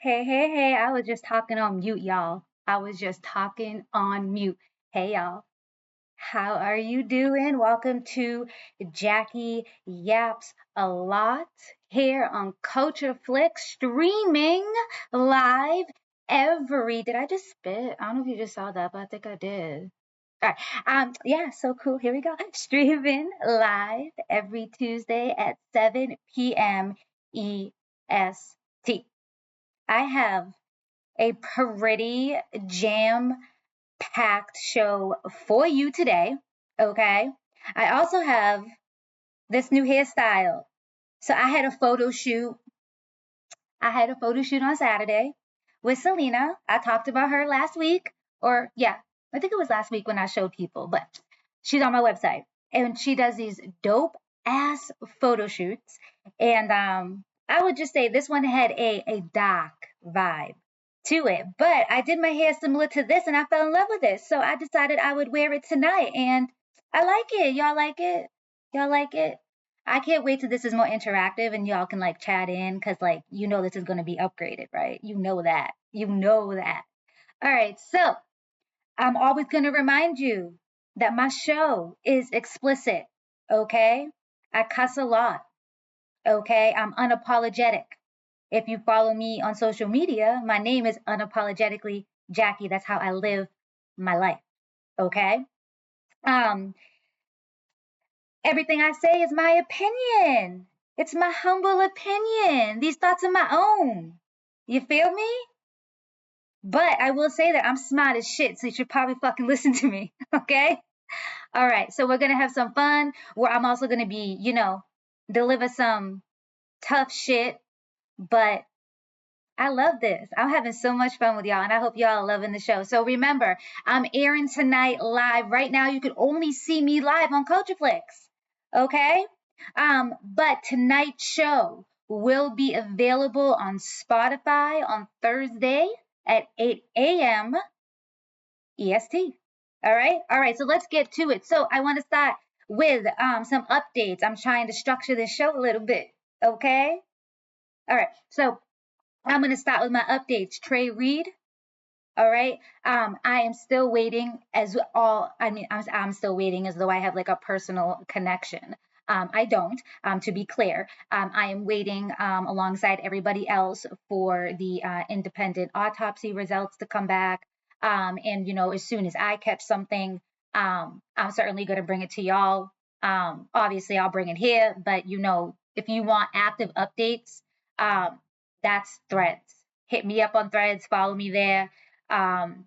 Hey, hey, hey, I was just talking on mute, y'all. I was just talking on mute. Hey, y'all. How are you doing? Welcome to Jackie Yaps a Lot here on Culture Flix, streaming live every. Did I just spit? I don't know if you just saw that, but I think I did. All right. Yeah, so cool. Here we go. Streaming live every Tuesday at 7 p.m. EST. I have a pretty jam packed show for you today. Okay. I also have this new hairstyle. So I had a photo shoot. I had a photo shoot on Saturday with Selena. I talked about her last week, or yeah, I think it was last week when I showed people, but she's on my website and she does these dope ass photo shoots. And I would just say this one had a dark vibe to it, but I did my hair similar to this and I fell in love with it. So I decided I would wear it tonight and I like it. Y'all like it? Y'all like it? I can't wait till this is more interactive and y'all can like chat in because like this is gonna be upgraded, right? You know that. You know that. All right, so I'm always gonna remind you that my show is explicit, okay? I cuss a lot, okay? I'm unapologetic. If you follow me on social media, my name is unapologetically Jackie. That's how I live my life, okay? Um, Everything I say is my opinion. It's my humble opinion. These thoughts are my own. You feel me? But I will say that I'm smart as shit, so you should probably fucking listen to me, okay? All right, so we're gonna have some fun where I'm also gonna be, deliver some tough shit, but I love this. I'm having so much fun with y'all, and I hope y'all are loving the show. So remember, I'm airing tonight live. Right now, you can only see me live on Culture Flix. Okay? But tonight's show will be available on Spotify on Thursday at 8 a.m. EST. All right? All right, so let's get to it. So I want to start with some updates. I'm trying to structure this show a little bit. Okay? All right, so I'm going to start with my updates. Trey Reed. All right. I am still waiting I'm still waiting as though I have like a personal connection. I don't, to be clear. I am waiting alongside everybody else for the independent autopsy results to come back. And, as soon as I catch something, I'm certainly going to bring it to y'all. Obviously, I'll bring it here, but, if you want active updates, um, that's Threads. Hit me up on Threads, follow me there. Um,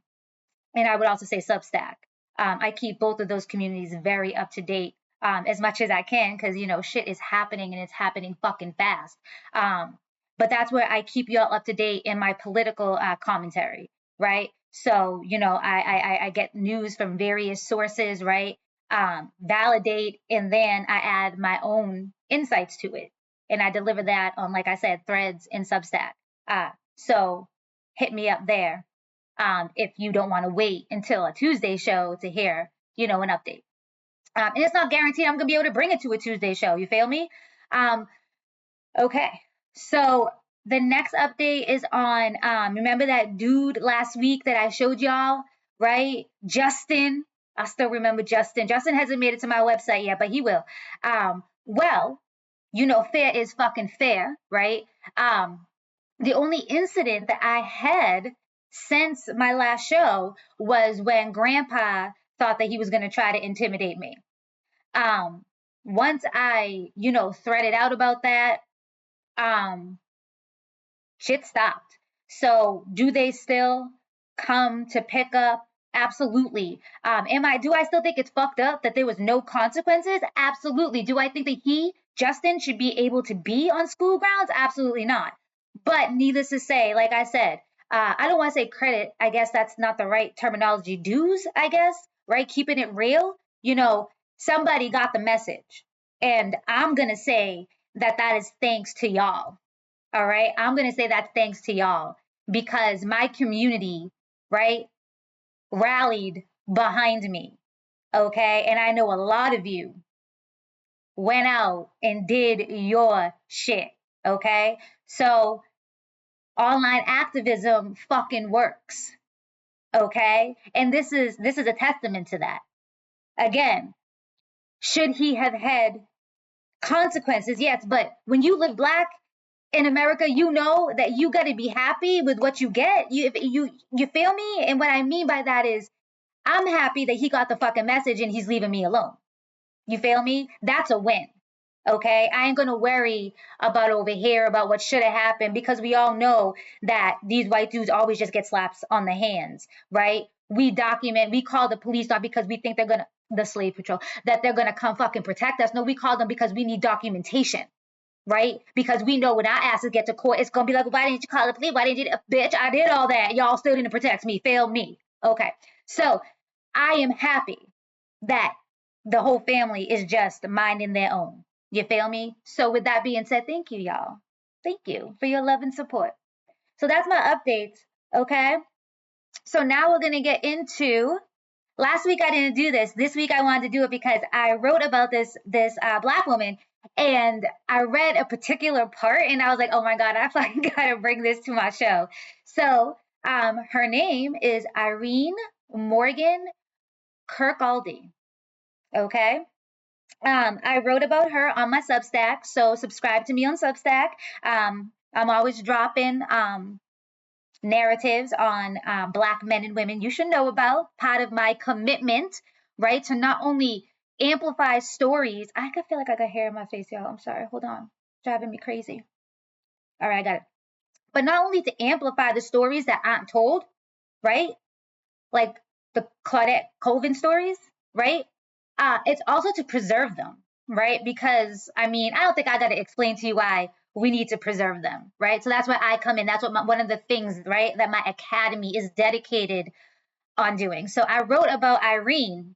and I would also say Substack. I keep both of those communities very up to date as much as I can because shit is happening and it's happening fucking fast. But that's where I keep y'all up to date in my political commentary, right? So I get news from various sources, right? Validate, and then I add my own insights to it, and I deliver that on, like I said, Threads and Substack. So hit me up there if you don't want to wait until a Tuesday show to hear, an update. And it's not guaranteed I'm going to be able to bring it to a Tuesday show. You feel me? Um, okay. So the next update is on, remember that dude last week that I showed y'all, right? Justin. I still remember Justin. Justin hasn't made it to my website yet, but he will. Well, fair is fucking fair, right? The only incident that I had since my last show was when Grandpa thought that he was going to try to intimidate me. Um, Once I, threaded out about that, um, shit stopped. So do they still come to pick up? Absolutely. Do I still think it's fucked up that there was no consequences? Absolutely. Do I think that Justin, should be able to be on school grounds? Absolutely not. But needless to say, like I said, I don't want to say credit. I guess that's not the right terminology. Dues, I guess, right? Keeping it real. Somebody got the message. And I'm going to say that that is thanks to y'all. All right. I'm going to say that's thanks to y'all because my community, right, rallied behind me. Okay. And I know a lot of you went out and did your shit. Okay. So Online activism fucking works. Okay? And this is a testament to that. Again, should he have had consequences? Yes, but when you live Black in America, you know that you got to be happy with what you get. You feel me? And what I mean by that is, I'm happy that he got the fucking message and he's leaving me alone. You feel me? That's a win. Okay, I ain't gonna worry about over here about what should have happened, because we all know that these white dudes always just get slaps on the hands, right? We document, we call the police not because we think they're gonna, the slave patrol, that they're gonna come fucking protect us. No, we call them because we need documentation, right? Because we know when our asses get to court, it's gonna be like, why didn't you call the police? Why didn't you? Bitch, I did all that. Y'all still didn't protect me. Fail me. Okay, so I am happy that the whole family is just minding their own. You feel me? So with that being said, thank you, y'all. Thank you for your love and support. So that's my updates. Okay. So now we're gonna get into. Last week I didn't do this. This week I wanted to do it because I wrote about this Black woman, and I read a particular part, and I was like, oh my god, I fucking gotta bring this to my show. So her name is Irene Morgan Kirkaldy. Okay. I wrote about her on my Substack, so subscribe to me on Substack. I'm always dropping narratives on Black men and women you should know about. Part of my commitment, right, to not only amplify stories. I could feel like I got hair in my face, y'all. I'm sorry. Hold on. Driving me crazy. All right, I got it. But not only to amplify the stories that aren't told, right? Like the Claudette Colvin stories, right? It's also to preserve them, right? Because I mean, I don't think I got to explain to you why we need to preserve them, right? So that's where I come in. That's what one of the things, right, that my academy is dedicated on doing. So I wrote about Irene,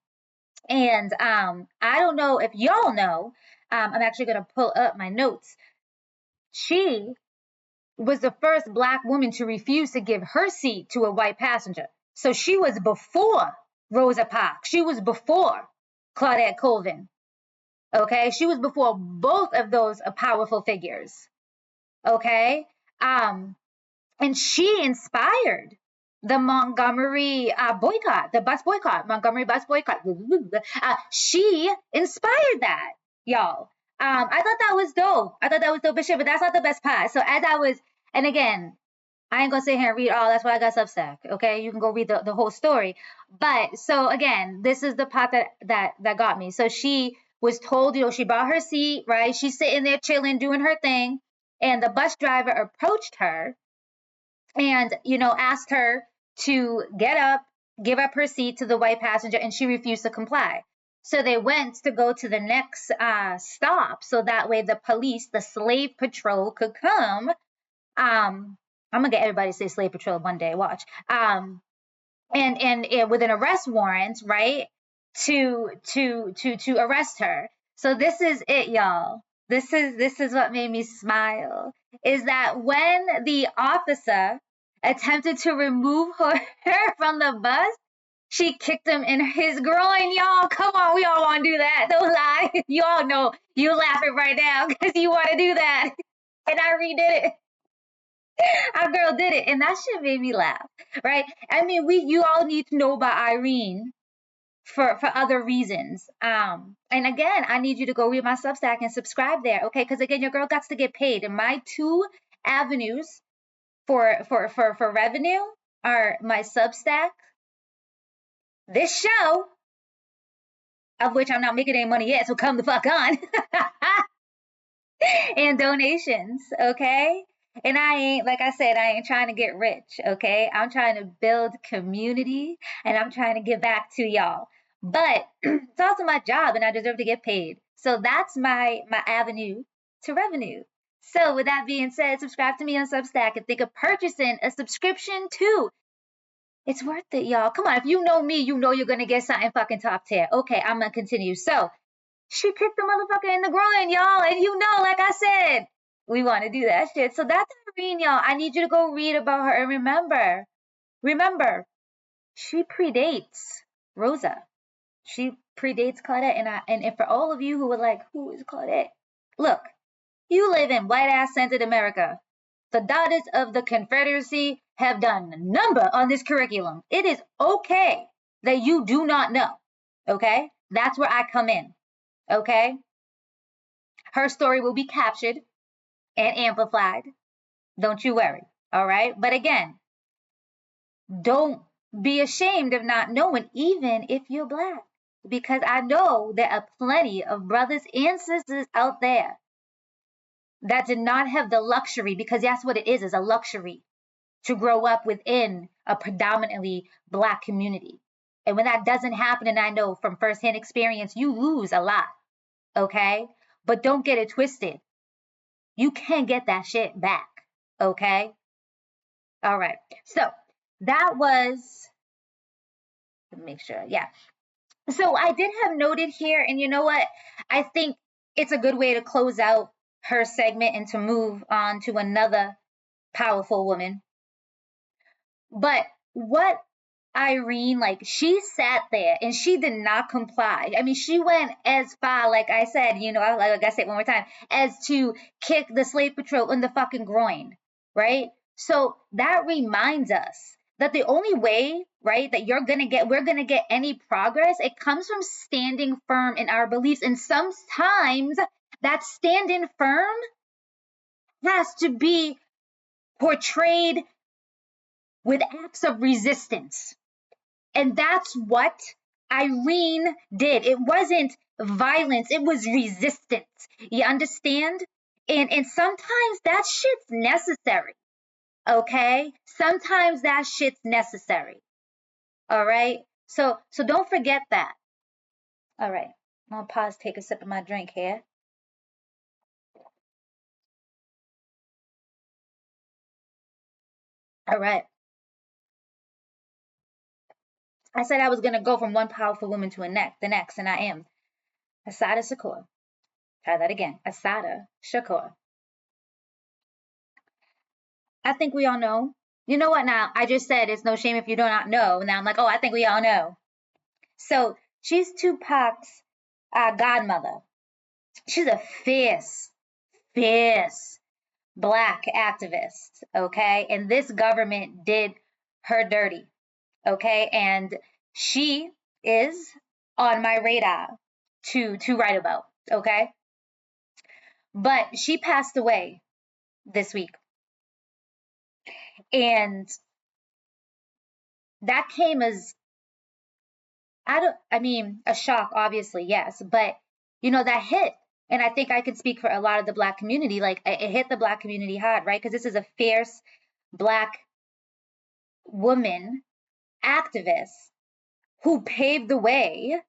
and I don't know if y'all know. I'm actually going to pull up my notes. She was the first Black woman to refuse to give her seat to a white passenger. So she was before Rosa Parks. She was before Claudette Colvin. Okay, she was before both of those powerful figures. Okay, and she inspired the Montgomery boycott, the bus boycott, Montgomery bus boycott. She inspired that, y'all. I thought that was dope. I thought that was dope as shit, but that's not the best part. So as I was, and again, I ain't gonna sit here and read all. That's why I got Substack. Okay, you can go read the whole story. But so again, this is the part that got me. So she was told, she bought her seat, right? She's sitting there chilling, doing her thing, and the bus driver approached her and asked her to get up, give up her seat to the white passenger, and she refused to comply. So they went to go to the next stop, so that way the police, the slave patrol, could come. I'm gonna get everybody to say slave patrol one day. Watch. And with an arrest warrant, right, to arrest her. So this is it, y'all. This is what made me smile. Is that when the officer attempted to remove her from the bus, she kicked him in his groin, y'all. Come on, we all want to do that. Don't lie. You all know you're laughing right now because you want to do that. And I redid it. Our girl did it, and that shit made me laugh, right? I mean, you all need to know about Irene for other reasons. And again, I need you to go read my Substack and subscribe there, okay? Because again, your girl got to get paid, and my two avenues for revenue are my Substack, this show, of which I'm not making any money yet, so come the fuck on, and donations, okay? And I ain't, like I said, I ain't trying to get rich, okay? I'm trying to build community, and I'm trying to give back to y'all. But it's also my job, and I deserve to get paid. So that's my avenue to revenue. So with that being said, subscribe to me on Substack and think of purchasing a subscription too. It's worth it, y'all. Come on, if you know me, you know you're gonna get something fucking top tier. Okay, I'm gonna continue. So she kicked the motherfucker in the groin, y'all, and like I said, we want to do that shit. So that's Irene, y'all. I need you to go read about her and remember, she predates Rosa. She predates Claudette, and for all of you who were like, who is Claudette? Look, you live in white ass centered America. The daughters of the Confederacy have done a number on this curriculum. It is okay that you do not know. Okay? That's where I come in. Okay? Her story will be captured and amplified. Don't you worry. All right? But again, don't be ashamed of not knowing, even if you're Black. Because I know there are plenty of brothers and sisters out there that did not have the luxury, because that's what it is a luxury, to grow up within a predominantly Black community. And when that doesn't happen, and I know from firsthand experience, you lose a lot, okay? But don't get it twisted. You can get that shit back, okay? All right. So that was, let me make sure, yeah. So I did have noted here, and you know what? I think it's a good way to close out her segment and to move on to another powerful woman. But what Irene, like, she sat there and she did not comply. I mean, she went as far, like I said, like I said one more time, as to kick the slave patrol in the fucking groin, right? So that reminds us that the only way, right, that we're gonna get any progress, it comes from standing firm in our beliefs. And sometimes that standing firm has to be portrayed with acts of resistance. And that's what Irene did. It wasn't violence, it was resistance. You understand? And sometimes that shit's necessary. Okay? Sometimes that shit's necessary. All right? So don't forget that. All right. I'm gonna pause, take a sip of my drink here. All right. I said I was gonna go from one powerful woman to the next, and I am. Assata Shakur. Try that again. Assata Shakur. I think we all know. You know what now? I just said it's no shame if you do not know. Now I'm like, oh, I think we all know. So she's Tupac's godmother. She's a fierce, fierce Black activist, okay? And this government did her dirty, okay? And she is on my radar to write about, okay? But she passed away this week. And that came as a shock, obviously, yes, but that hit. And I think I can speak for a lot of the Black community. Like, it hit the Black community hard, right? Because this is a fierce Black woman activist who paved the way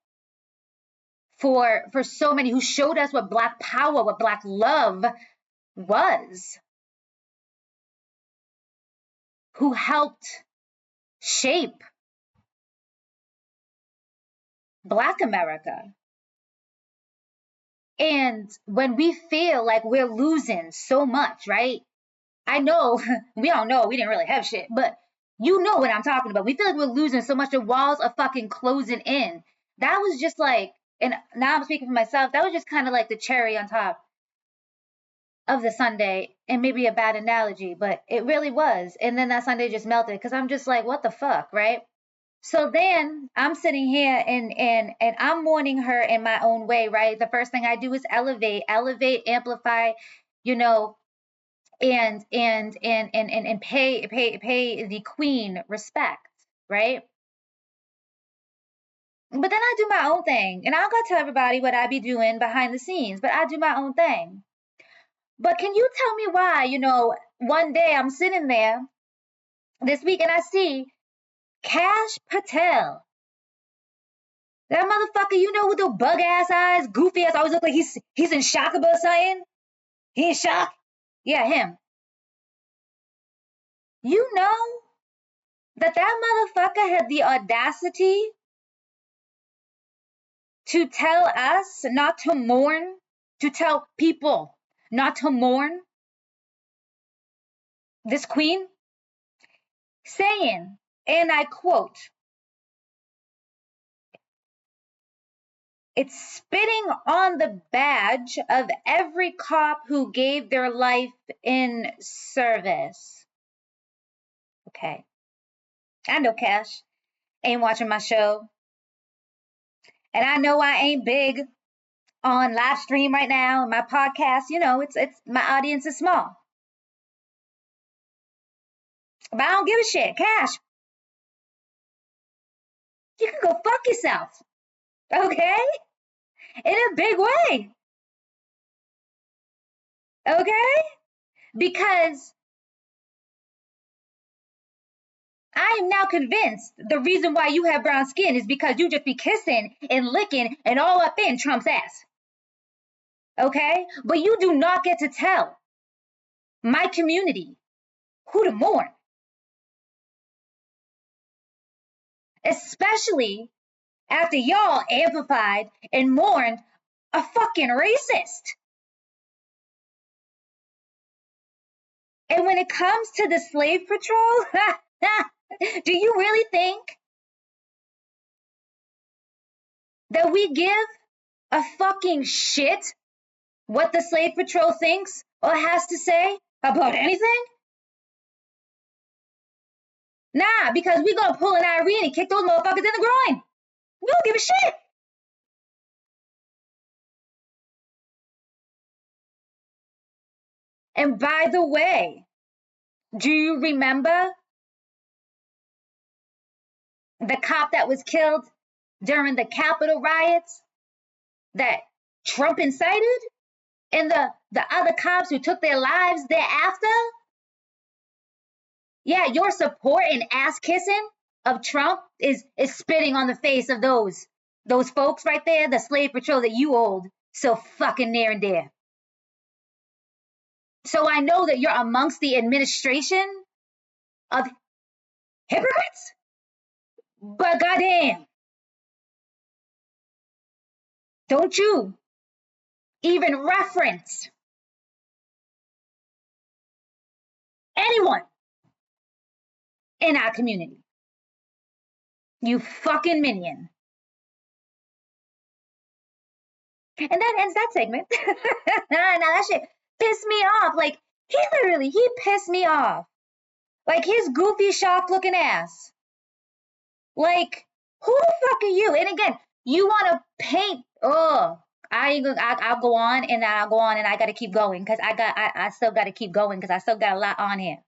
for so many, who showed us what Black power, what Black love was, who helped shape Black America. And when we feel like we're losing so much, right? I know, we all know we didn't really have shit, but you know what I'm talking about. We feel like we're losing so much, the walls are fucking closing in. That was just like, and now I'm speaking for myself, that was just kind of like the cherry on top of the sundae, and maybe a bad analogy, but it really was. And then that sundae just melted because I'm just like, what the fuck, right? So then I'm sitting here and I'm mourning her in my own way, right? The first thing I do is elevate, amplify, you know, and pay the queen respect, right? But then I do my own thing, and I'm gonna tell everybody what I be doing behind the scenes, but I do my own thing. But can you tell me why, one day I'm sitting there this week and I see Cash Patel. That motherfucker, with the bug ass eyes, goofy ass, always look like he's in shock about something. He in shock? Yeah, him. You know that motherfucker had the audacity to tell us not to mourn, to tell people not to mourn this queen, saying, and I quote, It's spitting on the badge of every cop who gave their life in service. Okay. I know Cash ain't watching my show. And I know I ain't big on live stream right now. My podcast, it's my audience is small. But I don't give a shit. Cash, you can go fuck yourself. Okay? In a big way. Okay? Because I am now convinced the reason why you have brown skin is because you just be kissing and licking and all up in Trump's ass. Okay? But you do not get to tell my community who to mourn. Especially after y'all amplified and mourned a fucking racist. And when it comes to the slave patrol, do you really think that we give a fucking shit what the slave patrol thinks or has to say about anything? Nah, because we gonna pull an Irene and kick those motherfuckers in the groin. We don't give a shit. And by the way, do you remember the cop that was killed during the Capitol riots that Trump incited? And the other cops who took their lives thereafter? Yeah, your support and ass kissing of Trump is spitting on the face of those folks right there, the slave patrol that you hold so fucking near and dear. So I know that you're amongst the administration of hypocrites, but goddamn, don't you even reference anyone in our community. You fucking minion. And that ends that segment. Now that shit pissed me off. Like, he pissed me off. Like, his goofy, shocked looking ass. Like, who the fuck are you? And again, you want to paint, I'll go on and I'll go on and I got to keep going because I still got to keep going because I still got a lot on here.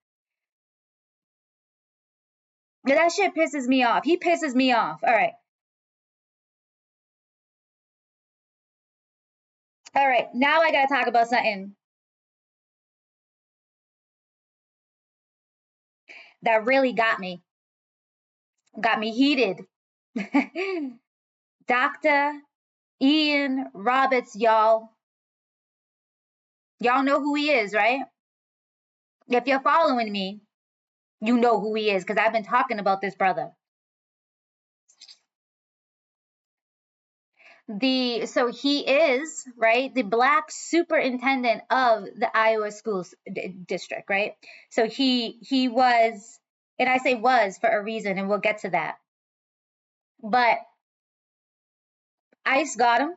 But that shit pisses me off. He pisses me off. All right. All right. Now I got to talk about something that really got me heated. Dr. Ian Roberts, y'all. Y'all know who he is, right? If you're following me, you know who he is because I've been talking about this brother. So he is, right, the Black superintendent of the Iowa schools district, right? So he was, and I say was for a reason, and we'll get to that. But ICE got him.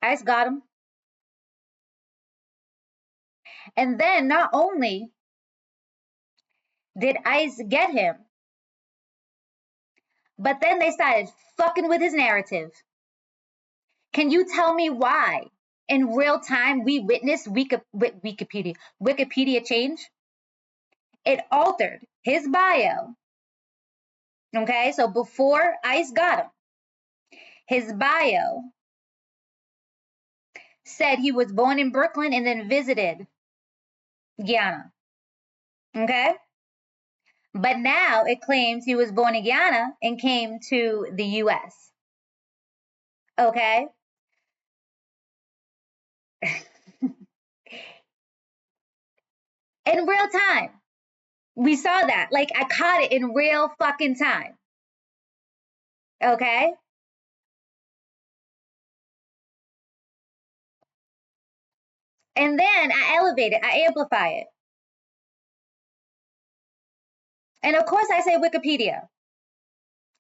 ICE got him. And then not only did ICE get him, but then they started fucking with his narrative. Can you tell me why in real time we witnessed Wikipedia change? It altered his bio. Okay, so before ICE got him, his bio said he was born in Brooklyn and then visited Guyana. Okay? But now it claims he was born in Guyana and came to the US. Okay? In real time. We saw that. Like, I caught it in real fucking time. Okay? And then I elevate it, I amplify it. And of course I say Wikipedia.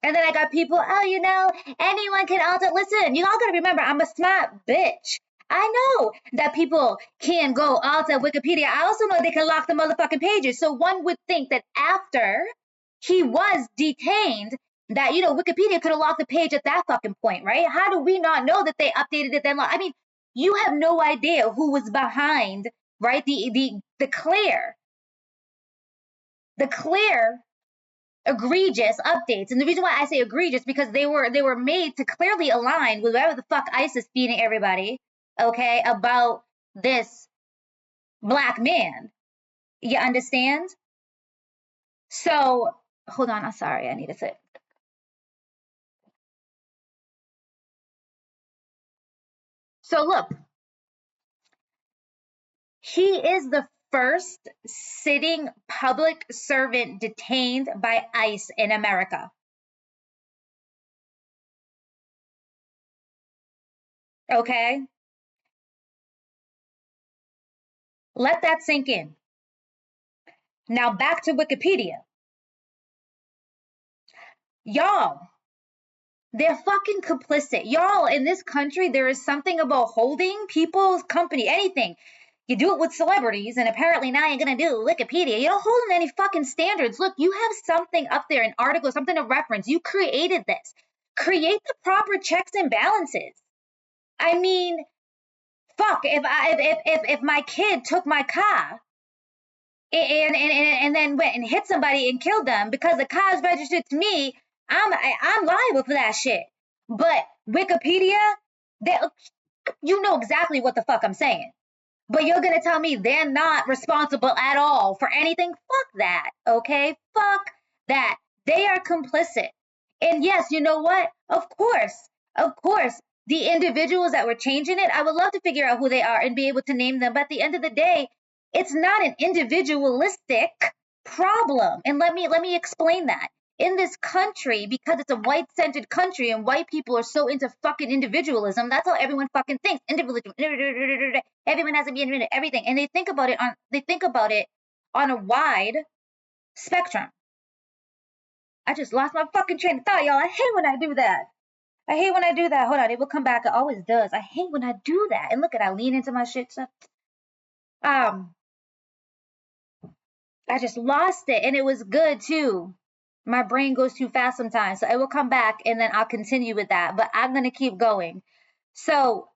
And then I got people, oh, anyone can alter. Listen, you all gotta remember, I'm a smart bitch. I know that people can go alter Wikipedia. I also know they can lock the motherfucking pages. So one would think that after he was detained, that, Wikipedia could have locked the page at that fucking point, right? How do we not know that they updated it then? I mean, you have no idea who was behind, right? The clear egregious updates. And the reason why I say egregious, because they were made to clearly align with whatever the fuck ICE is feeding everybody, okay, about this black man. You understand? So hold on, I'm sorry, I need to sit. So look, he is the first sitting public servant detained by ICE in America. Okay? Let that sink in. Now back to Wikipedia. Y'all, they're fucking complicit. Y'all, in this country, there is something about holding people's company, anything. You do it with celebrities, and apparently now you're gonna do Wikipedia. You don't hold them any fucking standards. Look, you have something up there, an article, something to reference. You created this. Create the proper checks and balances. I mean, fuck, if my kid took my car and then went and hit somebody and killed them because the car is registered to me, I'm liable for that shit. But Wikipedia, you know exactly what the fuck I'm saying. But you're gonna tell me they're not responsible at all for anything? Fuck that, okay? Fuck that. They are complicit. And yes, you know what? Of course, the individuals that were changing it, I would love to figure out who they are and be able to name them. But at the end of the day, it's not an individualistic problem. And let me explain that. In this country, because it's a white-centered country and white people are so into fucking individualism, that's how everyone fucking thinks. Individualism. Everyone has to be in everything. And they think about it on a wide spectrum. I just lost my fucking train of thought, y'all. I hate when I do that. I hate when I do that. Hold on, it will come back. It always does. I hate when I do that. And look at I lean into my shit. So, um, I just lost it, and it was good too. My brain goes too fast sometimes, so it will come back, and then I'll continue with that. But I'm gonna keep going. So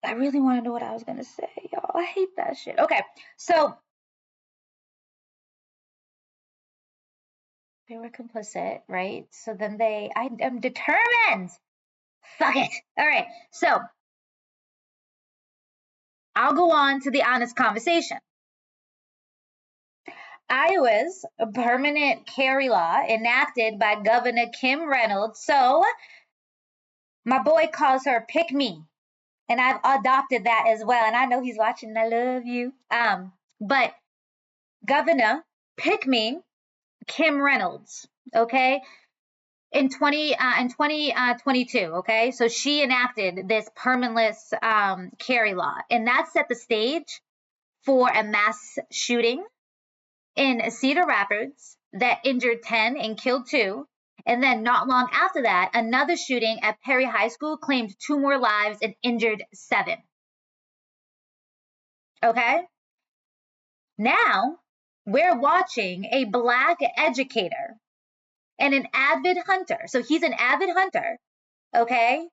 I really want to know what I was gonna say, y'all. I hate that shit. Okay, so they were complicit, right? So then I am determined. Fuck it. All right, so I'll go on to the honest conversation. Iowa's permanent carry law enacted by Governor Kim Reynolds. So my boy calls her Pick Me, and I've adopted that as well. And I know he's watching. I love you. But Governor Pick Me, Kim Reynolds. Okay, in 2022. Okay, so she enacted this permitless carry law, and that set the stage for a mass shooting in Cedar Rapids that injured 10 and killed 2. And then not long after that, another shooting at Perry High School claimed 2 more lives and injured 7. Okay? Now, we're watching a black educator and an avid hunter. So he's an avid hunter, okay?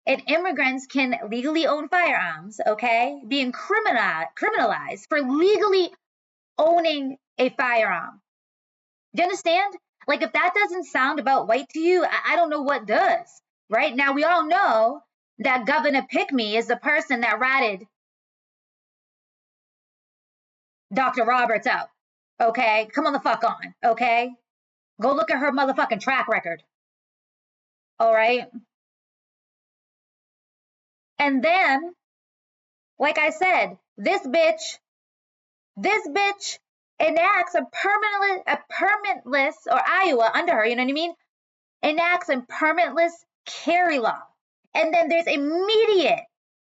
And immigrants can legally own firearms, okay? Being criminalized for legally owning a firearm. Do you understand? Like, if that doesn't sound about white to you, I don't know what does. Right? Now, we all know that Governor Pick Me is the person that ratted Dr. Roberts out. Okay? Come on the fuck on. Okay? Go look at her motherfucking track record. All right? And then, like I said, this bitch enacts a permitless, or Iowa under her, you know what I mean? Enacts a permitless carry law. And then there's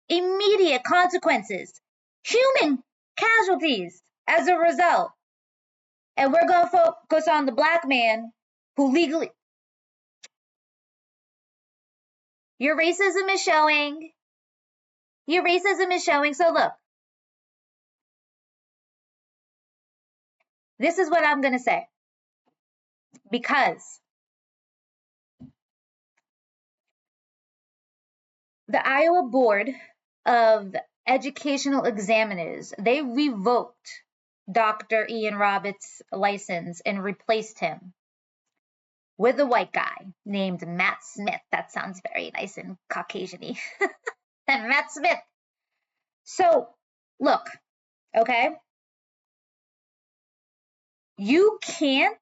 immediate consequences, human casualties as a result. And we're going to focus on the black man who legally, Your racism is showing. Your racism is showing. So look, this is what I'm going to say. Because the Iowa Board of Educational Examiners, they revoked Dr. Ian Roberts' license and replaced him with a white guy named Matt Smith. That sounds very nice and Caucasian-y. And Matt Smith. So, look, okay? You can't.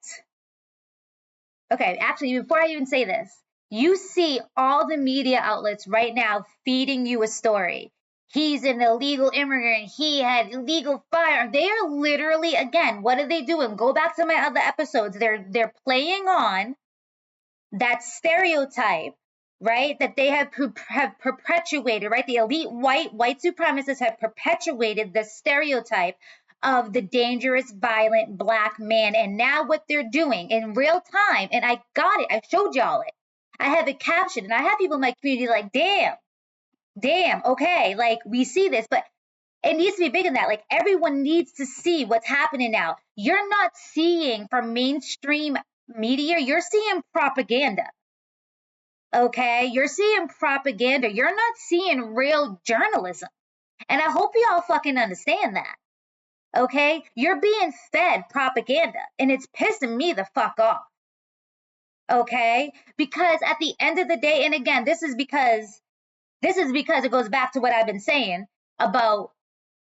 Okay, actually, before I even say this, you see all the media outlets right now feeding you a story. He's an illegal immigrant. He had illegal firearms. They are literally, again, what are they doing? Go back to my other episodes. They're playing on that stereotype, right? That they have perpetuated, right? The elite white supremacists have perpetuated the stereotype of the dangerous, violent black man. And now what they're doing in real time, and I got it, I showed y'all it. I have it captioned, and I have people in my community like, damn, okay, like we see this, but it needs to be bigger than that. Like everyone needs to see what's happening now. You're not seeing from mainstream media, you're seeing propaganda. Okay, you're seeing propaganda. You're not seeing real journalism. And I hope y'all fucking understand that. Okay, you're being fed propaganda and it's pissing me the fuck off. Okay, because at the end of the day, and again, this is because it goes back to what I've been saying about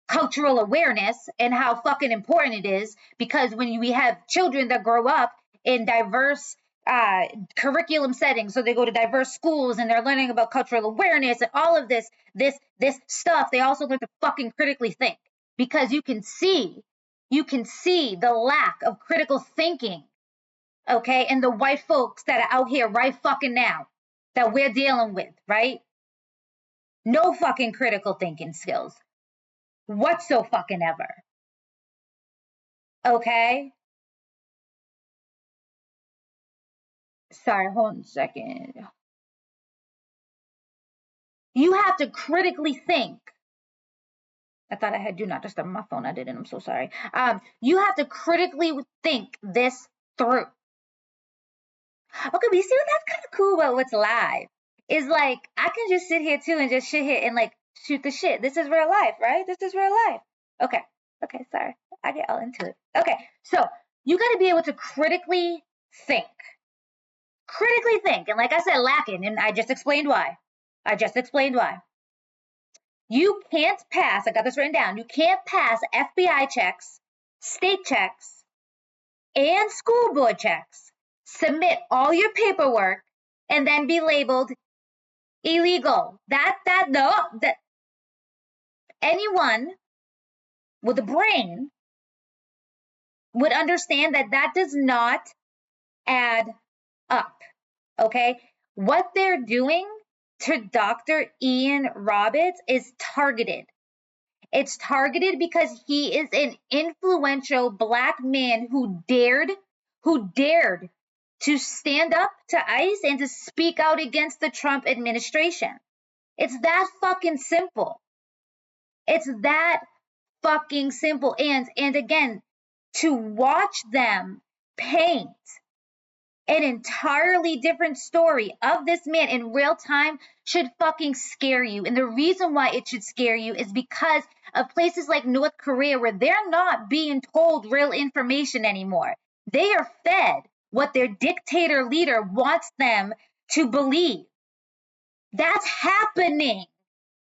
cultural awareness and how fucking important it is, because when we have children that grow up in diverse curriculum settings, so they go to diverse schools and they're learning about cultural awareness and all of this stuff, they also learn to fucking critically think, because you can see the lack of critical thinking, okay, and the white folks that are out here right fucking now that we're dealing with, right? No fucking critical thinking skills whatsoever. Okay? Sorry, hold on a second. You have to critically think. I thought I had do not disturb on my phone. I didn't. I'm so sorry. You have to critically think this through. Okay, but you see what that's kind of cool about what's live. Is like I can just sit here too and just shit here and like shoot the shit. This is real life, right? This is real life. Okay. Okay, sorry. I get all into it. Okay, so you got to be able to critically think. Critically think. And like I said, lacking, and I just explained why. You can't pass, I got this written down, you can't pass FBI checks, state checks, and school board checks. Submit all your paperwork and then be labeled illegal. That anyone with a brain would understand that that does not add up. Okay? What they're doing to Dr. Ian Roberts is targeted. It's targeted because he is an influential black man who dared to stand up to ICE and to speak out against the Trump administration. It's that fucking simple. It's that fucking simple. And again, to watch them paint an entirely different story of this man in real time should fucking scare you. And the reason why it should scare you is because of places like North Korea, where they're not being told real information anymore. They are fed what their dictator leader wants them to believe. That's happening.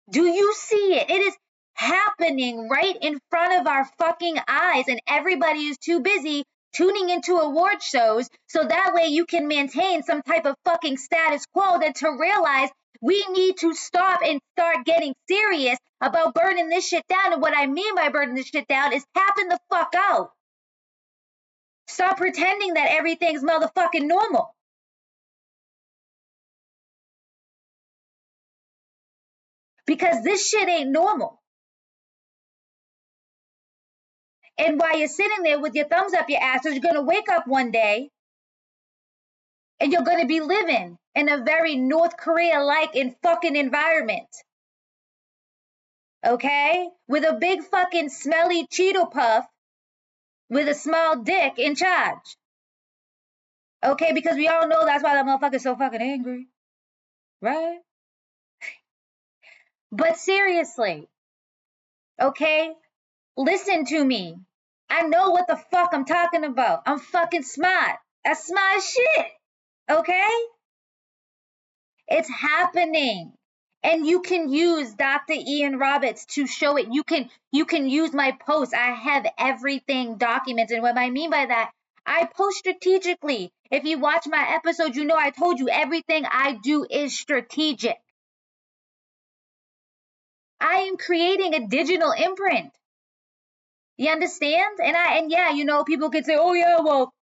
Do you see it? It is happening right in front of our fucking eyes, and everybody is too busy tuning into award shows so that way you can maintain some type of fucking status quo, than to realize we need to stop and start getting serious about burning this shit down. And what I mean by burning this shit down is tapping the fuck out. Stop pretending that everything's motherfucking normal. Because this shit ain't normal. And while you're sitting there with your thumbs up your ass, you're going to wake up one day and you're going to be living in a very North Korea-like in fucking environment. Okay? With a big fucking smelly Cheeto puff with a small dick in charge. Okay? Because we all know that's why that motherfucker's so fucking angry. Right? But seriously, okay? Listen to me. I know what the fuck I'm talking about. I'm fucking smart. That's smart shit. Okay? It's happening. And you can use Dr. Ian Roberts to show it. You can use my posts. I have everything documented. And what I mean by that, I post strategically. If you watch my episode, you know I told you everything I do is strategic. I am creating a digital imprint. You understand? And yeah, you know, people can say, oh yeah, well,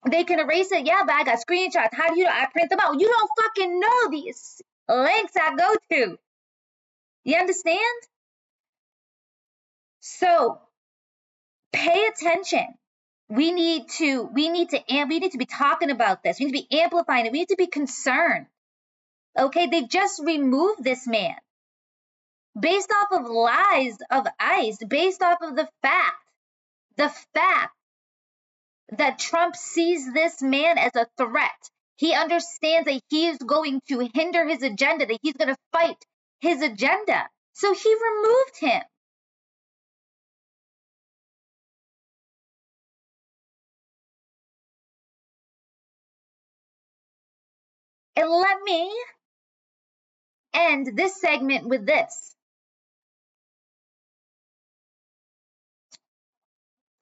they can erase it. Yeah, but I got screenshots. How do you know? I print them out. You don't fucking know these links I go to. You understand? So pay attention. We need to be talking about this. We need to be amplifying it. We need to be concerned. Okay, they just removed this man based off of lies of ICE, based off of the fact that Trump sees this man as a threat. He understands that he is going to hinder his agenda, that he's going to fight his agenda. So he removed him. And let me end this segment with this.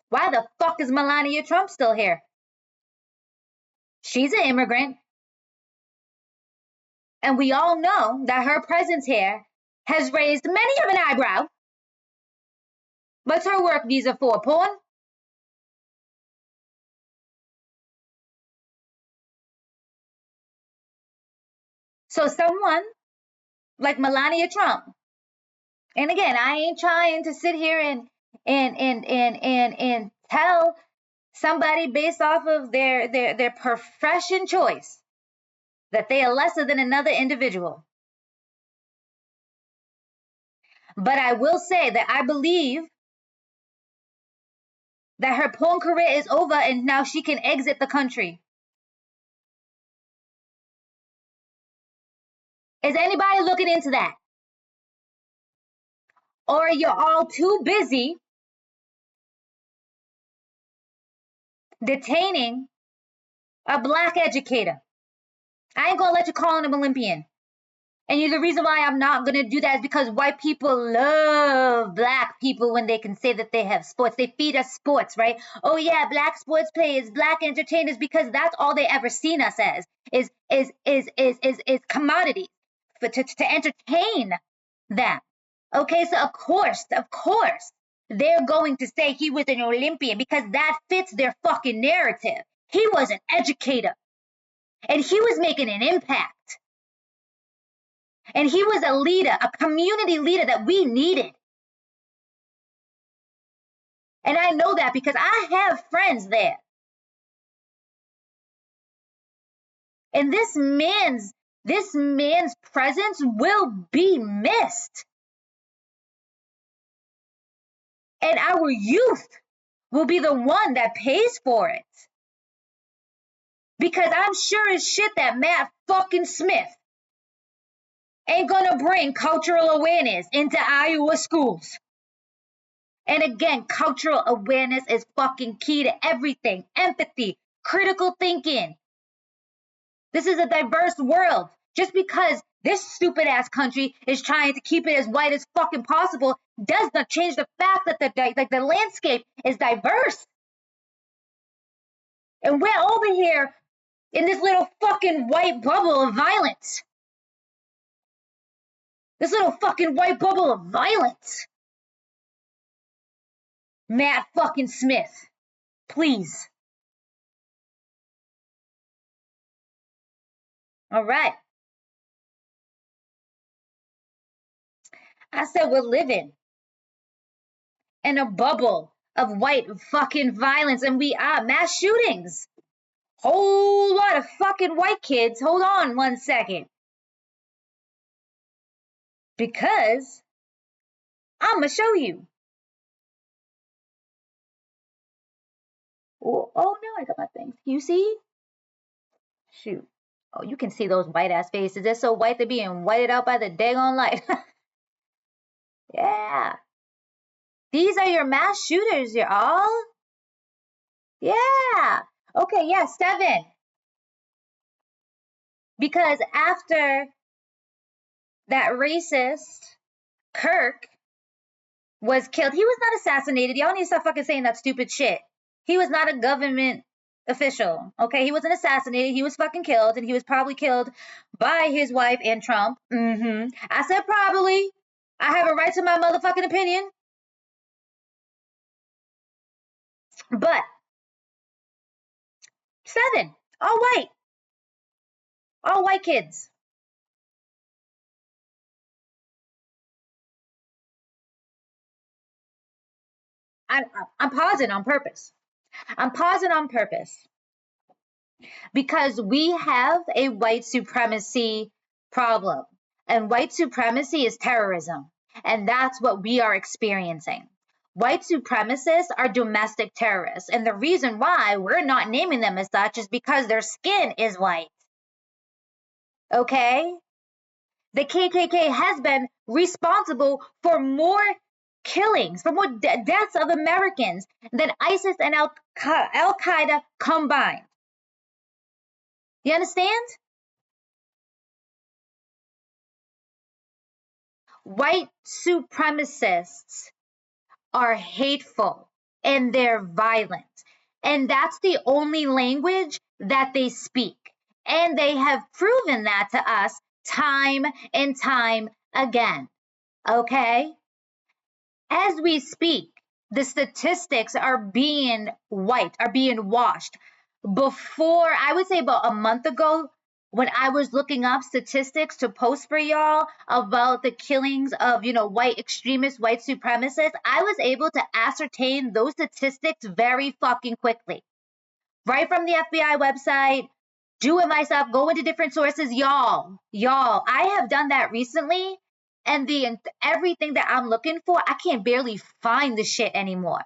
Why the fuck is Melania Trump still here? She's an immigrant. And we all know that her presence here has raised many of an eyebrow. What's her work visa for? Porn? So someone like Melania Trump, and again, I ain't trying to sit here and tell somebody based off of their profession choice that they are lesser than another individual. But I will say that I believe that her porn career is over and now she can exit the country. Is anybody looking into that? Or you're all too busy detaining a black educator? I ain't gonna let you call him Olympian. And the reason why I'm not gonna do that is because white people love black people when they can say that they have sports. They feed us sports, right? Oh yeah, black sports players, black entertainers, because that's all they ever seen us as is commodities to entertain them. Okay, so of course, they're going to say he was an Olympian because that fits their fucking narrative. He was an educator and he was making an impact. And he was a leader, a community leader that we needed. And I know that because I have friends there. And this man's presence will be missed. And our youth will be the one that pays for it. Because I'm sure as shit that Matt fucking Smith ain't gonna bring cultural awareness into Iowa schools. And again, cultural awareness is fucking key to everything. Empathy, critical thinking. This is a diverse world. Just because this stupid ass country is trying to keep it as white as fucking possible does not change the fact that the landscape is diverse. And we're over here in this little fucking white bubble of violence. This little fucking white bubble of violence. Matt fucking Smith, please. All right. I said we're living in a bubble of white fucking violence, and we are mass shootings. whole lot of fucking white kids. Hold on 1 second. Because I'ma show you. Oh no, I got my things. You see? Shoot. Oh, you can see those white ass faces. They're so white they're being whited out by the daggone light. Yeah. These are your mass shooters, y'all. Yeah. Okay, yeah, 7. Because after that racist Kirk was killed, he was not assassinated. Y'all need to stop fucking saying that stupid shit. He was not a government official, okay? He wasn't assassinated. He was fucking killed, and he was probably killed by his wife and Trump. I said probably. I have a right to my motherfucking opinion. But 7, all white kids. I'm pausing on purpose. I'm pausing on purpose because we have a white supremacy problem, and white supremacy is terrorism, and that's what we are experiencing. White supremacists are domestic terrorists, and the reason why we're not naming them as such is because their skin is white. Okay? The KKK has been responsible for more killings, for more deaths of Americans than ISIS and Al Qaeda combined. You understand? White supremacists are hateful and they're violent. And that's the only language that they speak. And they have proven that to us time and time again. Okay? As we speak, the statistics are being wiped, are being washed. Before, I would say about a month ago, when I was looking up statistics to post for y'all about the killings of, white extremists, white supremacists, I was able to ascertain those statistics very fucking quickly. Right from the FBI website, do it myself, go into different sources, y'all. I have done that recently, and everything that I'm looking for, I can't barely find the shit anymore.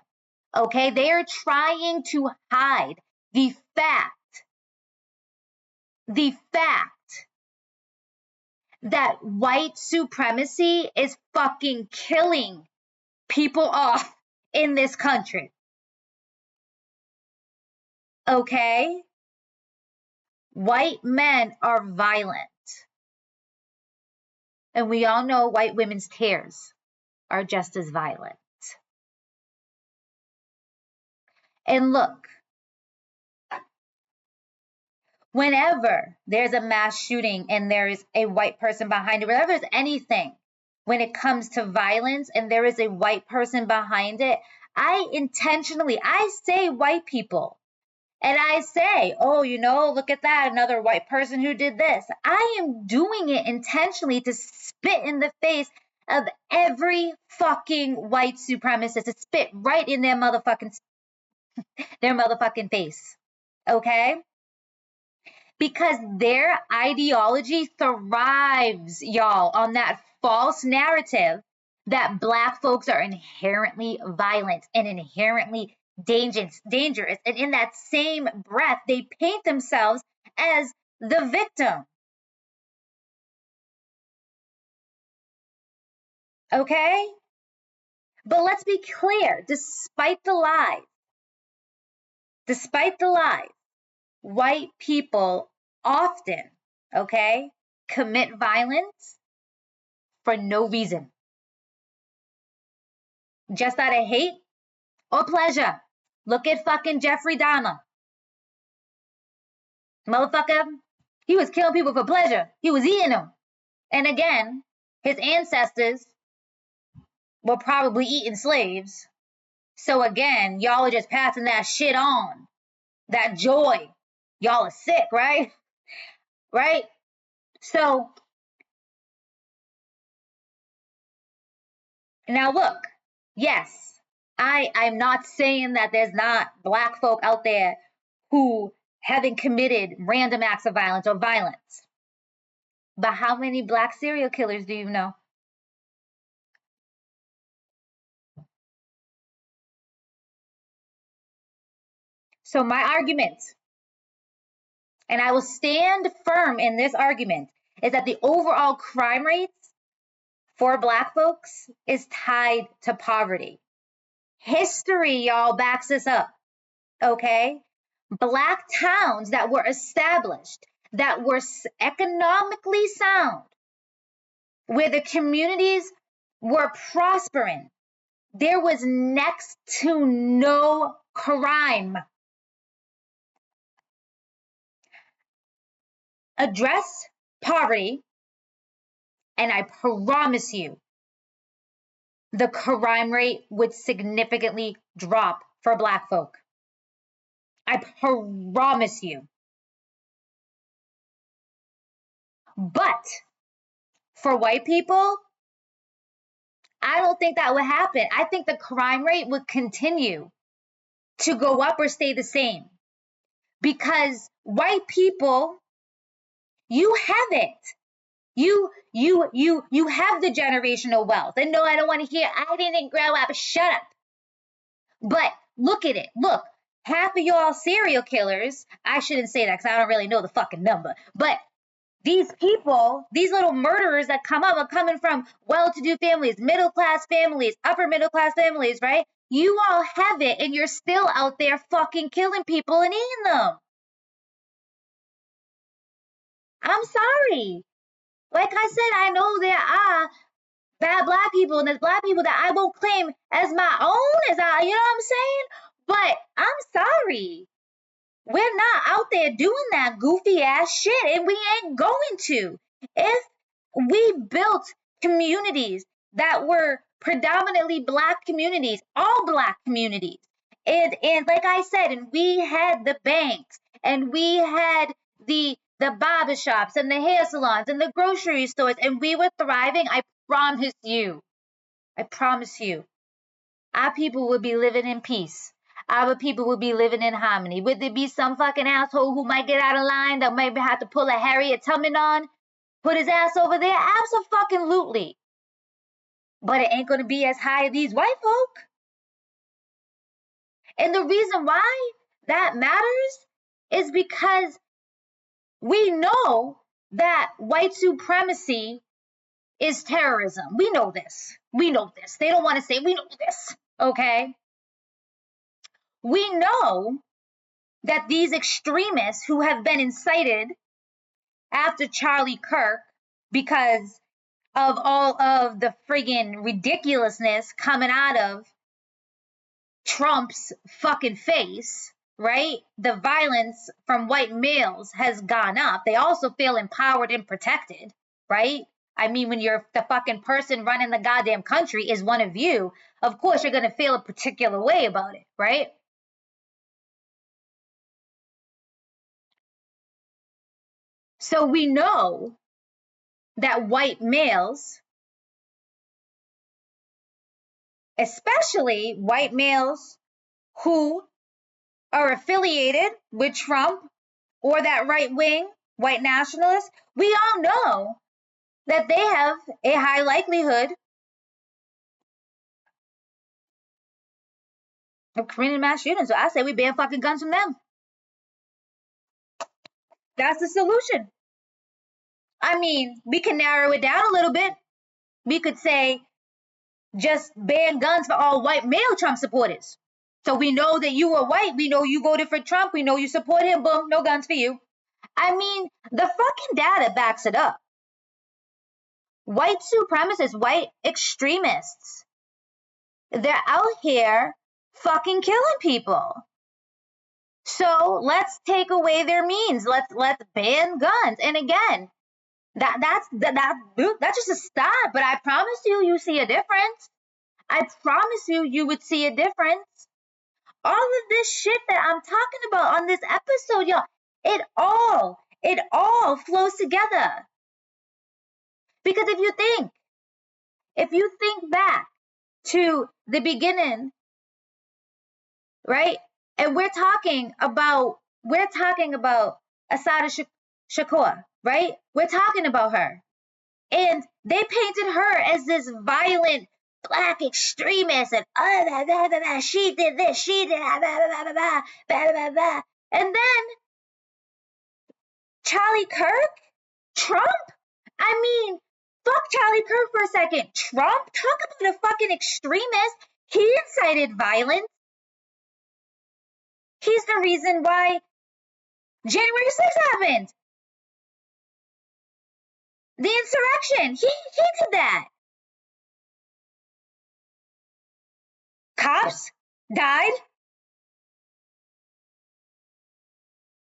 Okay, they are trying to hide the fact that white supremacy is fucking killing people off in this country. Okay? White men are violent. And we all know white women's tears are just as violent. And look, whenever there's a mass shooting and there is a white person behind it, whenever there's anything, when it comes to violence and there is a white person behind it, I say white people. And I say, oh, look at that, another white person who did this. I am doing it intentionally to spit in the face of every fucking white supremacist, to spit right in their motherfucking face. Okay? Because their ideology thrives, y'all, on that false narrative that Black folks are inherently violent and inherently dangerous. And in that same breath, they paint themselves as the victim. Okay? But let's be clear, despite the lies, white people often, okay, commit violence for no reason. Just out of hate or pleasure. Look at fucking Jeffrey Dahmer. Motherfucker, he was killing people for pleasure. He was eating them. And again, his ancestors were probably eating slaves. So again, y'all are just passing that shit on. That joy. Y'all are sick, right? Right? So, now look, yes, I'm not saying that there's not Black folk out there who having committed random acts of violence or violence. But how many Black serial killers do you know? So my argument, and I will stand firm in this argument, is that the overall crime rates for Black folks is tied to poverty. History, y'all, backs this up, okay? Black towns that were established, that were economically sound, where the communities were prospering, there was next to no crime. Address poverty, and I promise you, the crime rate would significantly drop for Black folk. I promise you. But for white people, I don't think that would happen. I think the crime rate would continue to go up or stay the same. Because white people, you have it. You have the generational wealth. And no, I don't want to hear, I didn't grow up. Shut up. But look at it. Look, half of y'all serial killers, I shouldn't say that because I don't really know the fucking number. But these people, these little murderers that come up are coming from well-to-do families, middle-class families, upper middle-class families, right? You all have it, and you're still out there fucking killing people and eating them. I'm sorry. Like I said, I know there are bad Black people, and there's Black people that I won't claim as my own, you know what I'm saying? But I'm sorry. We're not out there doing that goofy ass shit, and we ain't going to. If we built communities that were predominantly Black communities, all Black communities, and like I said, and we had the banks, and we had the barber shops and the hair salons and the grocery stores, and we were thriving, I promise you, our people would be living in peace. Our people would be living in harmony. Would there be some fucking asshole who might get out of line that maybe have to pull a Harriet Tubman on, put his ass over there? Absolutely. But it ain't going to be as high as these white folk. And the reason why that matters is because we know that white supremacy is terrorism. We know this. They don't want to say we know this, okay? We know that these extremists who have been incited after Charlie Kirk because of all of the friggin' ridiculousness coming out of Trump's fucking face, right? The violence from white males has gone up. They also feel empowered and protected, right? I mean, when you're the fucking person running the goddamn country is one of you, of course you're going to feel a particular way about it, right? So we know that white males, especially white males who are affiliated with Trump or that right wing white nationalist, we all know that they have a high likelihood of committing mass shootings. So I say we ban fucking guns from them. That's the solution. I mean, we can narrow it down a little bit. We could say just ban guns for all white male Trump supporters. So we know that you are white. We know you voted for Trump. We know you support him. Boom, no guns for you. I mean, the fucking data backs it up. White supremacists, white extremists, they're out here fucking killing people. So let's take away their means. Let's ban guns. And again, that's just a start. But I promise you see a difference. I promise you would see a difference. All of this shit that I'm talking about on this episode, y'all, it all flows together. Because if you think back to the beginning, right? And we're talking about we're talking about Assata Shakur, right? We're talking about her. And they painted her as this violent black extremist and she did this, she did that, and then Charlie Kirk, Trump. I mean, fuck Charlie Kirk for a second. Trump, talk about a fucking extremist. He incited violence. He's the reason why January 6th happened. The insurrection. He did that. Cops died.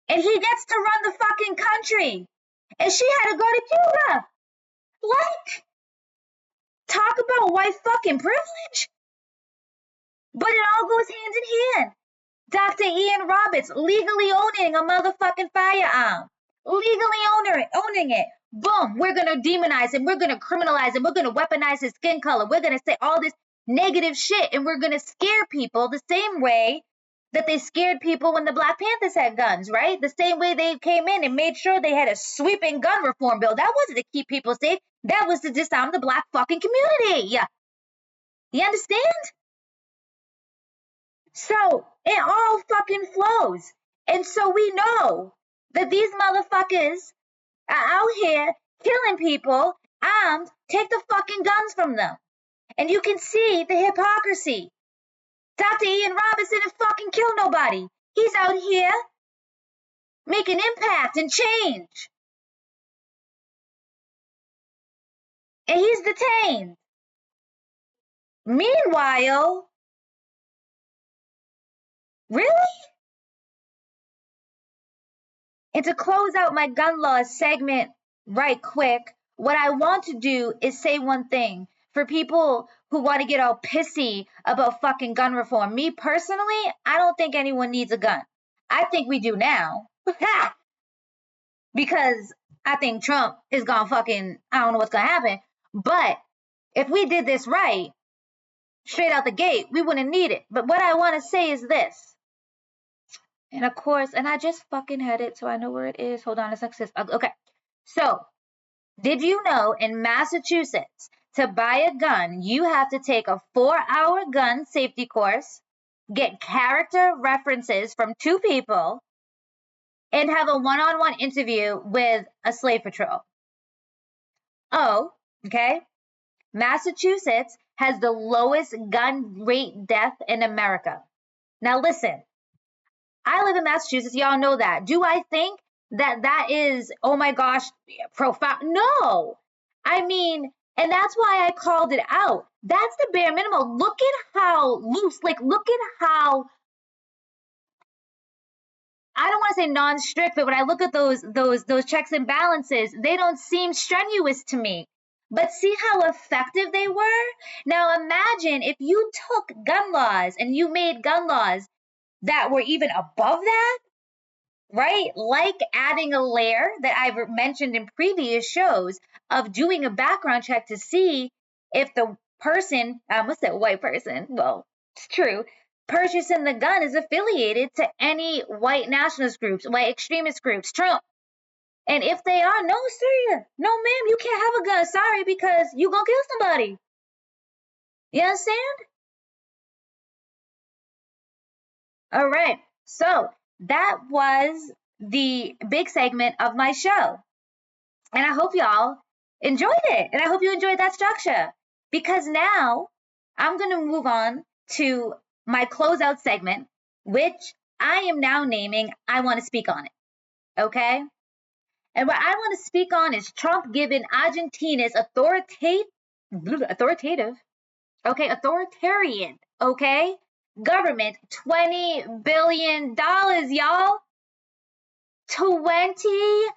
And he gets to run the fucking country. And she had to go to Cuba. Like, talk about white fucking privilege. But it all goes hand in hand. Dr. Ian Roberts legally owning a motherfucking firearm. Legally owning it. Boom, we're going to demonize him. We're going to criminalize him. We're going to weaponize his skin color. We're going to say all this negative shit. And we're going to scare people the same way that they scared people when the Black Panthers had guns, right? The same way they came in and made sure they had a sweeping gun reform bill. That wasn't to keep people safe. That was to disarm the Black fucking community. You understand? So it all fucking flows. And so we know that these motherfuckers are out here killing people armed. Take the fucking guns from them. And you can see the hypocrisy. Dr. Ian Roberts didn't fucking kill nobody. He's out here making impact and change. And he's detained. Meanwhile, really? And to close out my gun laws segment right quick, what I want to do is say one thing. For people who want to get all pissy about fucking gun reform, me personally, I don't think anyone needs a gun. I think we do now. Because I think Trump is gonna fucking, I don't know what's gonna happen. But if we did this right, straight out the gate, we wouldn't need it. But what I want to say is this. And of course, and I just fucking had it, so I know where it is. Hold on a second. Okay. So, did you know in Massachusetts, to buy a gun, you have to take a 4-hour gun safety course, get character references from 2 people, and have a one-on-one interview with a slave patrol. Oh, okay. Massachusetts has the lowest gun rate death in America. Now listen, I live in Massachusetts. Y'all know that. Do I think that that is, oh my gosh, profound? No. I mean, and that's why I called it out. That's the bare minimum. Look at how loose, like, look at how, I don't want to say non-strict, but when I look at those checks and balances, they don't seem strenuous to me. But see how effective they were? Now imagine if you took gun laws and you made gun laws that were even above that, right? Like adding a layer that I've mentioned in previous shows of doing a background check to see if the person, I almost said white person, well, it's true, purchasing the gun is affiliated to any white nationalist groups, white extremist groups, Trump. And if they are, no, sir, no, ma'am, you can't have a gun. Sorry, because you gonna kill somebody. You understand? All right. So that was the big segment of my show. And I hope y'all enjoyed it. And I hope you enjoyed that structure. Because now I'm going to move on to my closeout segment, which I am now naming I Want to Speak on It. Okay? And what I want to speak on is Trump giving Argentina's authoritarian, okay, government $20 billion, y'all. $20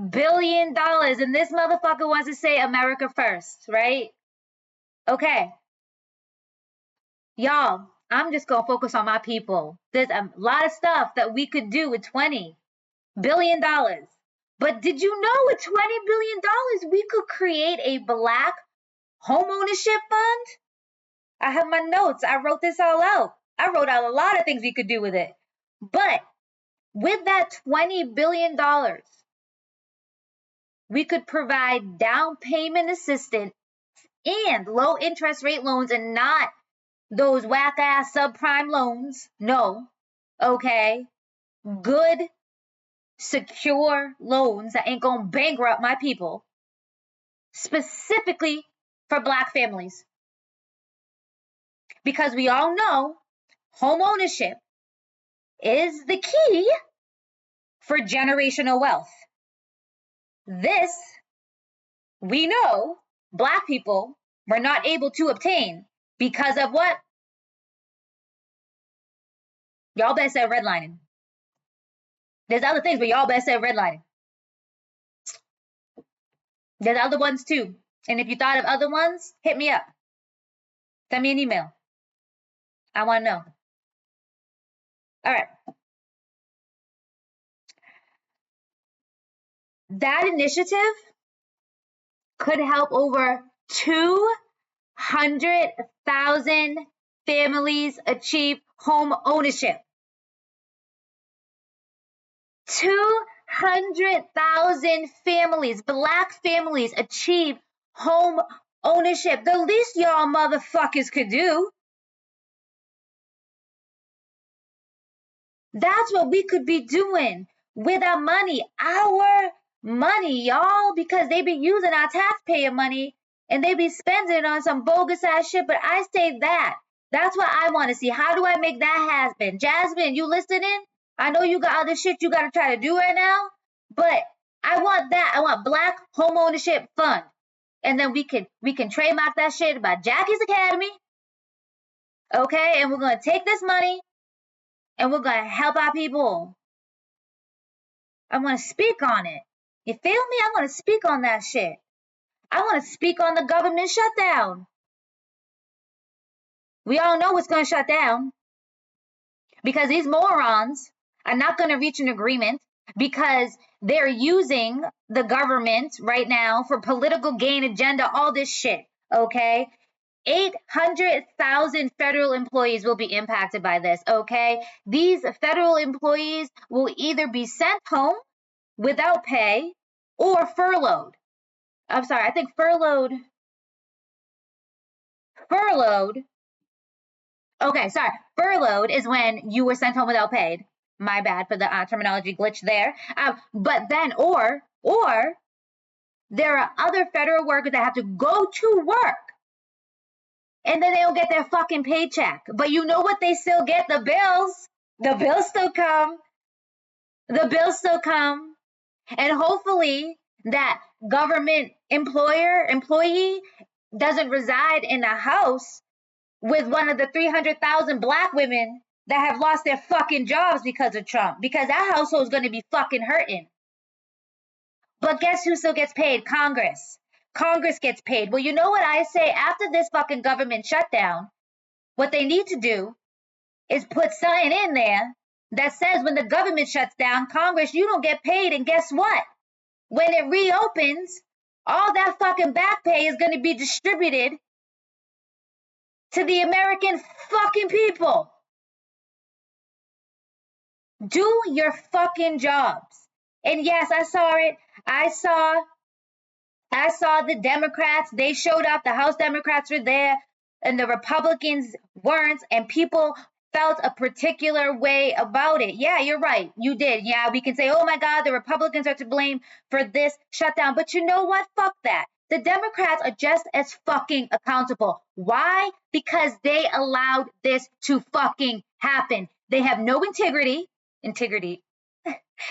billion. And this motherfucker wants to say America first, right? Okay. Y'all, I'm just going to focus on my people. There's a lot of stuff that we could do with $20 billion. But did you know with $20 billion, we could create a Black homeownership fund? I have my notes. I wrote this all out. I wrote out a lot of things we could do with it. But With that $20 billion, we could provide down payment assistance and low interest rate loans and not those whack ass subprime loans. No. Okay. Good, secure loans that ain't gonna bankrupt my people. Specifically for Black families. Because we all know home ownership is the key for generational wealth. This, we know, Black people were not able to obtain because of what? Y'all better say redlining. There's other things, but y'all better say redlining. There's other ones too. And if you thought of other ones, hit me up. Send me an email. I want to know. All right. That initiative could help over 200,000 families achieve home ownership. 200,000 families, Black families, achieve home ownership. The least y'all motherfuckers could do. That's what we could be doing with our money, y'all, because they be using our taxpayer money and they be spending it on some bogus ass shit. But I say that's what I want to see. How do I make that happen? Jasmine, you listening? I know you got other shit you got to try to do right now, but I want that. I want Black home ownership fund. And then we can trademark that shit about Jackie's Academy. Okay, and we're going to take this money and we're going to help our people. I want to speak on it. You feel me? I want to speak on that shit. I want to speak on the government shutdown. We all know it's going to shut down because these morons are not going to reach an agreement because they're using the government right now for political gain agenda, all this shit, okay? 800,000 federal employees will be impacted by this, okay? These federal employees will either be sent home without pay or furloughed. I'm sorry, I think furloughed. Okay, sorry. Furloughed is when you were sent home without paid. My bad for the terminology glitch there. But then, or there are other federal workers that have to go to work and then they don't get their fucking paycheck. But you know what they still get? The bills. The bills still come. And hopefully that government employee doesn't reside in a house with one of the 300,000 Black women that have lost their fucking jobs because of Trump, because that household is going to be fucking hurting. But guess who still gets paid? Congress. Congress gets paid. Well, you know what I say? After this fucking government shutdown, what they need to do is put something in there that says when the government shuts down, Congress, you don't get paid. And guess what? When it reopens, all that fucking back pay is going to be distributed to the American fucking people. Do your fucking jobs. And yes, I saw it. I saw the Democrats. They showed up. The House Democrats were there and the Republicans weren't. And people felt a particular way about it. Yeah, you're right. You did. Yeah, we can say, oh my God, the Republicans are to blame for this shutdown. But you know what? Fuck that. The Democrats are just as fucking accountable. Why? Because they allowed this to fucking happen. They have no integrity.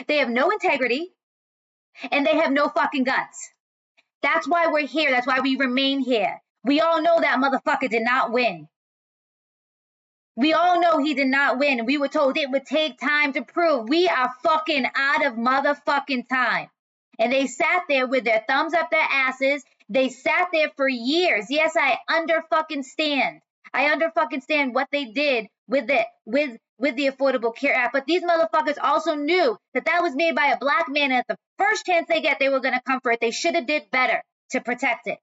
They have no integrity and they have no fucking guts. That's why we're here. That's why we remain here. We all know that motherfucker did not win. We all know he did not win. We were told it would take time to prove. We are fucking out of motherfucking time. And they sat there with their thumbs up their asses. They sat there for years. Yes, I under fucking stand. What they did with the Affordable Care Act. But these motherfuckers also knew that was made by a Black man. And at the first chance they get, they were going to come for it. They should have did better to protect it.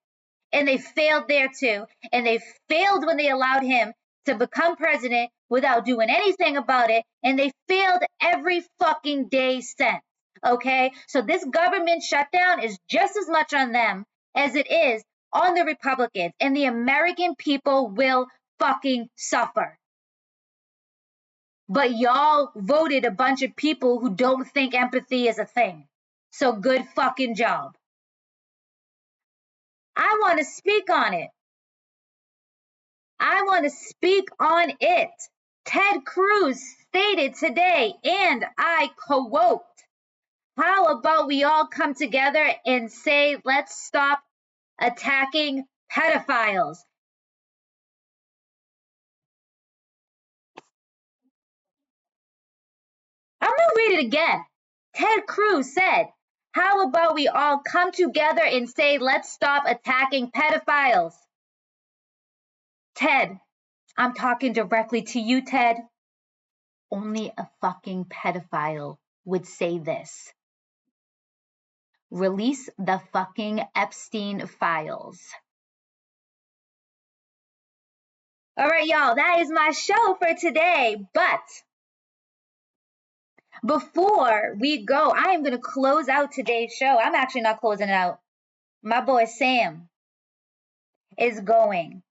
And they failed there too. And they failed when they allowed him to become president without doing anything about it, and they failed every fucking day since. Okay? So this government shutdown is just as much on them as it is on the Republicans, and the American people will fucking suffer. But y'all voted a bunch of people who don't think empathy is a thing. So good fucking job. I want to speak on it. I want to speak on it. Ted Cruz stated today, and I quote, "How about we all come together and say, let's stop attacking pedophiles?" I'm going to read it again. Ted Cruz said, "How about we all come together and say, let's stop attacking pedophiles?" Ted, I'm talking directly to you, Ted. Only a fucking pedophile would say this. Release the fucking Epstein files. All right, y'all, that is my show for today. But before we go, I am going to close out today's show. I'm actually not closing it out. My boy Sam is going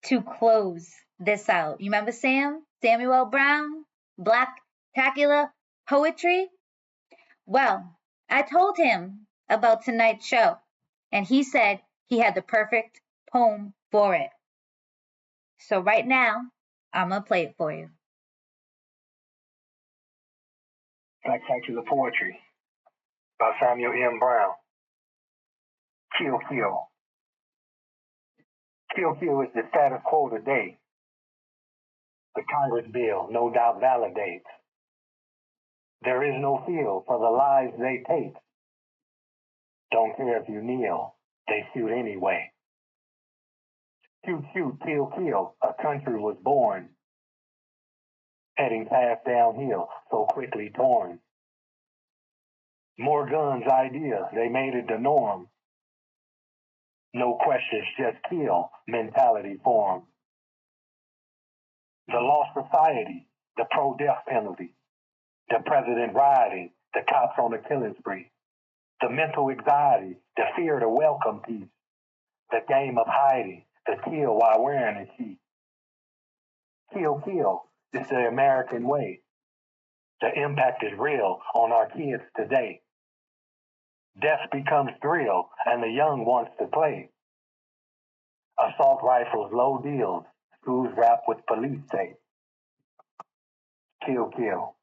to close this out. You remember Sam? Samuel Brown? Black Tacular Poetry? Well, I told him about tonight's show, and he said he had the perfect poem for it. So right now, I'm going to play it for you. Spectacular Poetry by Samuel M. Brown. Kill, kill. Kill, kill is the status quo today. The Congress bill no doubt validates. There is no feel for the lives they take. Don't care if you kneel, they shoot anyway. Shoot, shoot, kill, kill, a country was born. Heading fast downhill, so quickly torn. More guns idea, they made it the norm. No questions, just kill, mentality form. The lost society, the pro-death penalty, the president rioting, the cops on the killing spree, the mental anxiety, the fear to welcome peace, the game of hiding, the kill while wearing a sheet. Kill, kill, it's the American way. The impact is real on our kids today. Death becomes thrill, and the young wants to play. Assault rifles, low deals, schools wrapped with police tape. Kill, kill.